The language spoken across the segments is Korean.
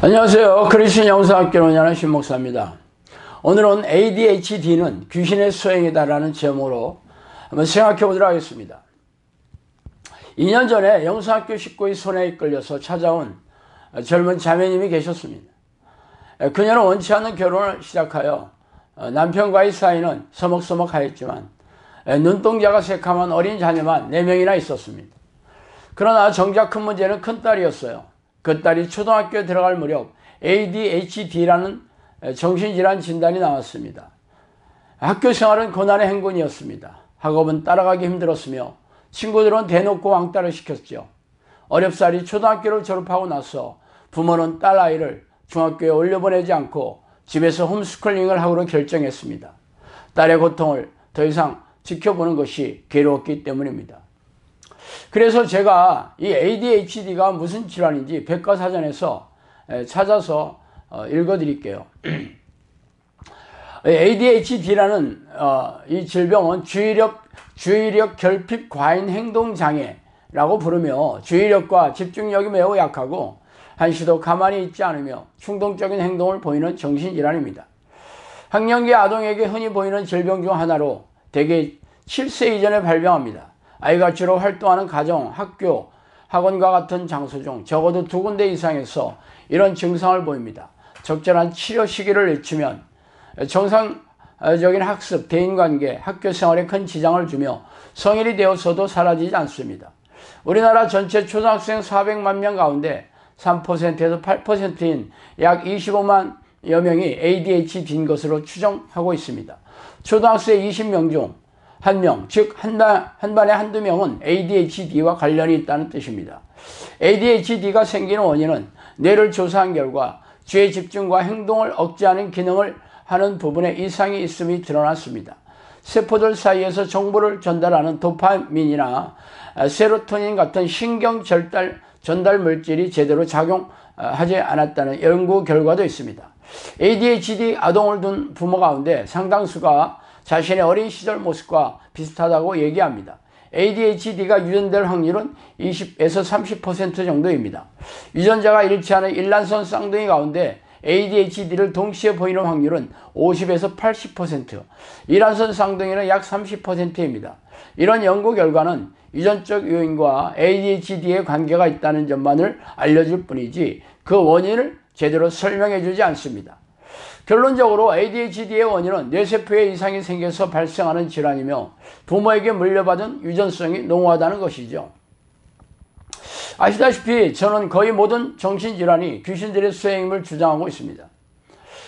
안녕하세요. 그리스도인 영성학교를 운영하는 신목사입니다. 오늘은 ADHD는 귀신의 소행이다 라는 제목으로 한번 생각해 보도록 하겠습니다. 2년 전에 영성학교 식구의 손에 이끌려서 찾아온 젊은 자매님이 계셨습니다. 그녀는 원치 않는 결혼을 시작하여 남편과의 사이는 서먹서먹하였지만 눈동자가 새카만 어린 자녀만 4명이나 있었습니다. 그러나 정작 큰 문제는 큰딸이었어요. 그 딸이 초등학교에 들어갈 무렵 ADHD라는 정신질환 진단이 나왔습니다. 학교 생활은 고난의 행군이었습니다. 학업은 따라가기 힘들었으며 친구들은 대놓고 왕따를 시켰죠. 어렵사리 초등학교를 졸업하고 나서 부모는 딸 아이를 중학교에 올려보내지 않고 집에서 홈스쿨링을 하기로 결정했습니다. 딸의 고통을 더 이상 지켜보는 것이 괴로웠기 때문입니다. 그래서 제가 이 ADHD가 무슨 질환인지 백과사전에서 찾아서 읽어드릴게요. ADHD라는 이 질병은 주의력 결핍 과잉 행동 장애라고 부르며 주의력과 집중력이 매우 약하고 한시도 가만히 있지 않으며 충동적인 행동을 보이는 정신질환입니다. 학령기 아동에게 흔히 보이는 질병 중 하나로 대개 7세 이전에 발병합니다. 아이가 주로 활동하는 가정, 학교, 학원과 같은 장소 중 적어도 2군데 이상에서 이런 증상을 보입니다. 적절한 치료 시기를 늦추면 정상적인 학습, 대인관계, 학교 생활에 큰 지장을 주며 성인이 되어서도 사라지지 않습니다. 우리나라 전체 초등학생 400만 명 가운데 3%에서 8%인 약 25만여 명이 ADHD인 것으로 추정하고 있습니다. 초등학생 20명 중 1명, 즉 한 반에 한두 명은 ADHD와 관련이 있다는 뜻입니다. ADHD가 생기는 원인은 뇌를 조사한 결과 주의 집중과 행동을 억제하는 기능을 하는 부분에 이상이 있음이 드러났습니다. 세포들 사이에서 정보를 전달하는 도파민이나 세로토닌 같은 신경 전달 물질이 제대로 작용하지 않았다는 연구 결과도 있습니다. ADHD 아동을 둔 부모 가운데 상당수가 자신의 어린 시절 모습과 비슷하다고 얘기합니다. ADHD가 유전될 확률은 20에서 30% 정도입니다. 유전자가 일치하는 일란성 쌍둥이 가운데 ADHD를 동시에 보이는 확률은 50에서 80%, 일란성 쌍둥이는 약 30%입니다. 이런 연구 결과는 유전적 요인과 ADHD의 관계가 있다는 점만을 알려줄 뿐이지 그 원인을 제대로 설명해 주지 않습니다. 결론적으로 ADHD의 원인은 뇌세포에 이상이 생겨서 발생하는 질환이며 부모에게 물려받은 유전성이 농후하다는 것이죠. 아시다시피 저는 거의 모든 정신질환이 귀신들의 수행임을 주장하고 있습니다.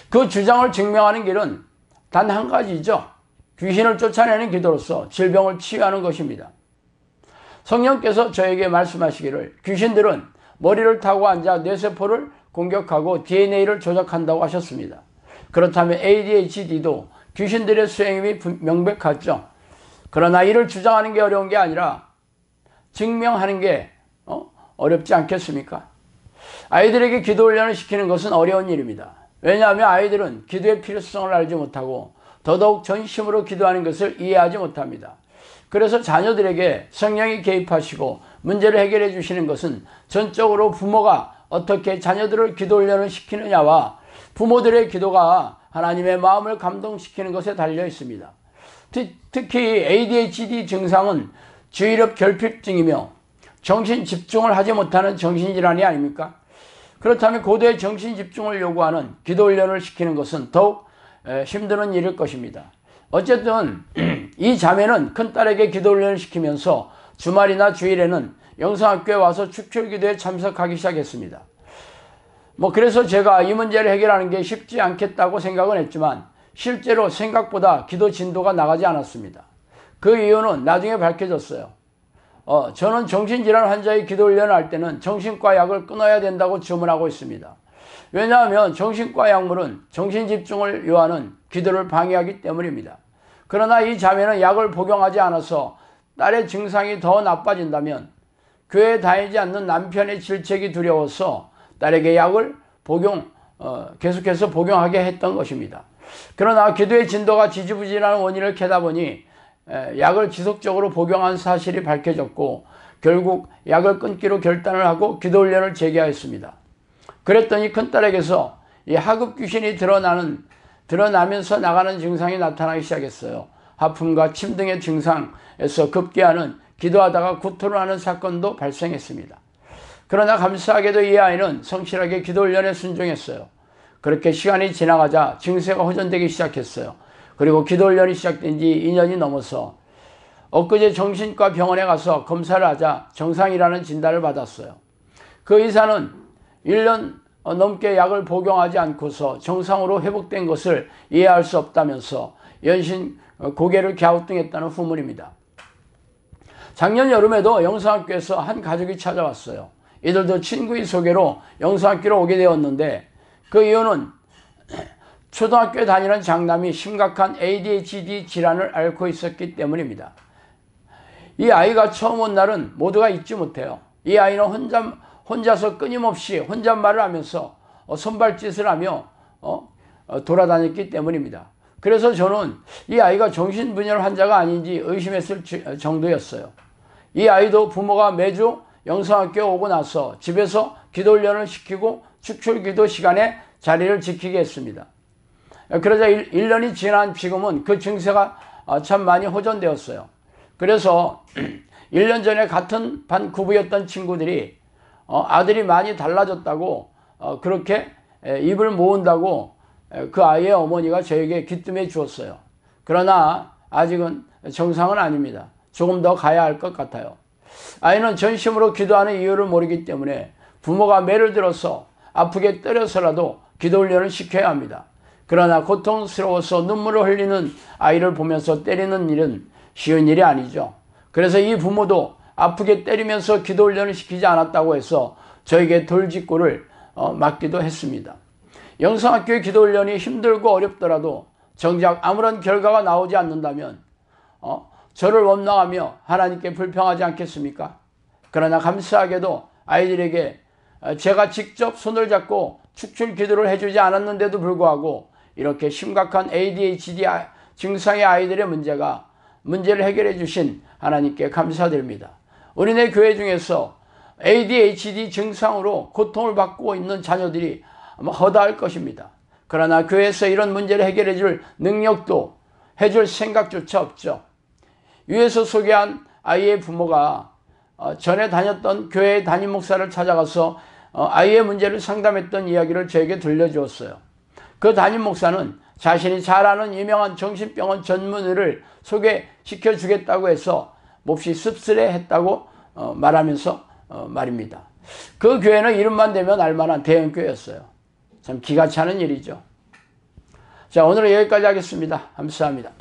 그 주장을 증명하는 길은 단 한 가지죠. 귀신을 쫓아내는 기도로서 질병을 치유하는 것입니다. 성령께서 저에게 말씀하시기를 귀신들은 머리를 타고 앉아 뇌세포를 공격하고 DNA를 조작한다고 하셨습니다. 그렇다면 ADHD도 귀신들의 수행임이 명백하죠. 그러나 이를 주장하는 게 어려운 게 아니라 증명하는 게 어렵지 않겠습니까? 아이들에게 기도 훈련을 시키는 것은 어려운 일입니다. 왜냐하면 아이들은 기도의 필요성을 알지 못하고 더더욱 전심으로 기도하는 것을 이해하지 못합니다. 그래서 자녀들에게 성령이 개입하시고 문제를 해결해 주시는 것은 전적으로 부모가 어떻게 자녀들을 기도 훈련을 시키느냐와 부모들의 기도가 하나님의 마음을 감동시키는 것에 달려 있습니다. 특히 ADHD 증상은 주의력 결핍증이며 정신 집중을 하지 못하는 정신질환이 아닙니까? 그렇다면 고도의 정신 집중을 요구하는 기도 훈련을 시키는 것은 더욱 힘든 일일 것입니다. 어쨌든 이 자매는 큰딸에게 기도 훈련을 시키면서 주말이나 주일에는 영성학교에 와서 축출기도에 참석하기 시작했습니다. 그래서 제가 이 문제를 해결하는 게 쉽지 않겠다고 생각은 했지만 실제로 생각보다 기도 진도가 나가지 않았습니다. 그 이유는 나중에 밝혀졌어요. 저는 정신질환 환자의 기도 훈련을 할 때는 정신과 약을 끊어야 된다고 주문하고 있습니다. 왜냐하면 정신과 약물은 정신집중을 요하는 기도를 방해하기 때문입니다. 그러나 이 자매는 약을 복용하지 않아서 딸의 증상이 더 나빠진다면 교회에 다니지 않는 남편의 질책이 두려워서 딸에게 약을 계속해서 복용하게 했던 것입니다. 그러나 기도의 진도가 지지부진한 원인을 캐다 보니 약을 지속적으로 복용한 사실이 밝혀졌고 결국 약을 끊기로 결단을 하고 기도 훈련을 재개하였습니다. 그랬더니 큰딸에게서 이 하급 귀신이 드러나면서 나가는 증상이 나타나기 시작했어요. 하품과 침 등의 증상에서 급기야는 기도하다가 구토를 하는 사건도 발생했습니다. 그러나 감사하게도 이 아이는 성실하게 기도 훈련에 순종했어요. 그렇게 시간이 지나가자 증세가 호전되기 시작했어요. 그리고 기도 훈련이 시작된 지 2년이 넘어서 엊그제 정신과 병원에 가서 검사를 하자 정상이라는 진단을 받았어요. 그 의사는 1년 넘게 약을 복용하지 않고서 정상으로 회복된 것을 이해할 수 없다면서 연신 고개를 갸우뚱했다는 후문입니다. 작년 여름에도 영성학교에서 한 가족이 찾아왔어요. 이들도 친구의 소개로 영성학교로 오게 되었는데 그 이유는 초등학교에 다니는 장남이 심각한 ADHD 질환을 앓고 있었기 때문입니다. 이 아이가 처음 온 날은 모두가 잊지 못해요. 이 아이는 혼자서 끊임없이 혼잣말을 하면서 손발짓을 하며 돌아다녔기 때문입니다. 그래서 저는 이 아이가 정신분열 환자가 아닌지 의심했을 정도였어요. 이 아이도 부모가 매주 영성학교에 오고 나서 집에서 기도훈련을 시키고 축출기도 시간에 자리를 지키게 했습니다. 그러자 1년이 지난 지금은 그 증세가 참 많이 호전되었어요. 그래서 1년 전에 같은 반 구부였던 친구들이 아들이 많이 달라졌다고 그렇게 입을 모은다고 그 아이의 어머니가 저에게 귀뜸해 주었어요. 그러나 아직은 정상은 아닙니다. 조금 더 가야 할 것 같아요. 아이는 전심으로 기도하는 이유를 모르기 때문에 부모가 매를 들어서 아프게 때려서라도 기도 훈련을 시켜야 합니다. 그러나 고통스러워서 눈물을 흘리는 아이를 보면서 때리는 일은 쉬운 일이 아니죠. 그래서 이 부모도 아프게 때리면서 기도 훈련을 시키지 않았다고 해서 저에게 돌직구를 맞기도 했습니다. 영성학교의 기도 훈련이 힘들고 어렵더라도 정작 아무런 결과가 나오지 않는다면 저를 원망하며 하나님께 불평하지 않겠습니까? 그러나 감사하게도 아이들에게 제가 직접 손을 잡고 축출 기도를 해주지 않았는데도 불구하고 이렇게 심각한 ADHD 증상의 아이들의 문제를 해결해 주신 하나님께 감사드립니다. 우리네 교회 중에서 ADHD 증상으로 고통을 받고 있는 자녀들이 아마 허다할 것입니다. 그러나 교회에서 이런 문제를 해결해 줄 능력도 해줄 생각조차 없죠. 위에서 소개한 아이의 부모가 전에 다녔던 교회의 담임 목사를 찾아가서 아이의 문제를 상담했던 이야기를 저에게 들려주었어요. 그 담임 목사는 자신이 잘 아는 유명한 정신병원 전문의를 소개시켜 주겠다고 해서 몹시 씁쓸해했다고 말하면서 말입니다. 그 교회는 이름만 대면 알만한 대형교회였어요. 참 기가 차는 일이죠. 자, 오늘은 여기까지 하겠습니다. 감사합니다.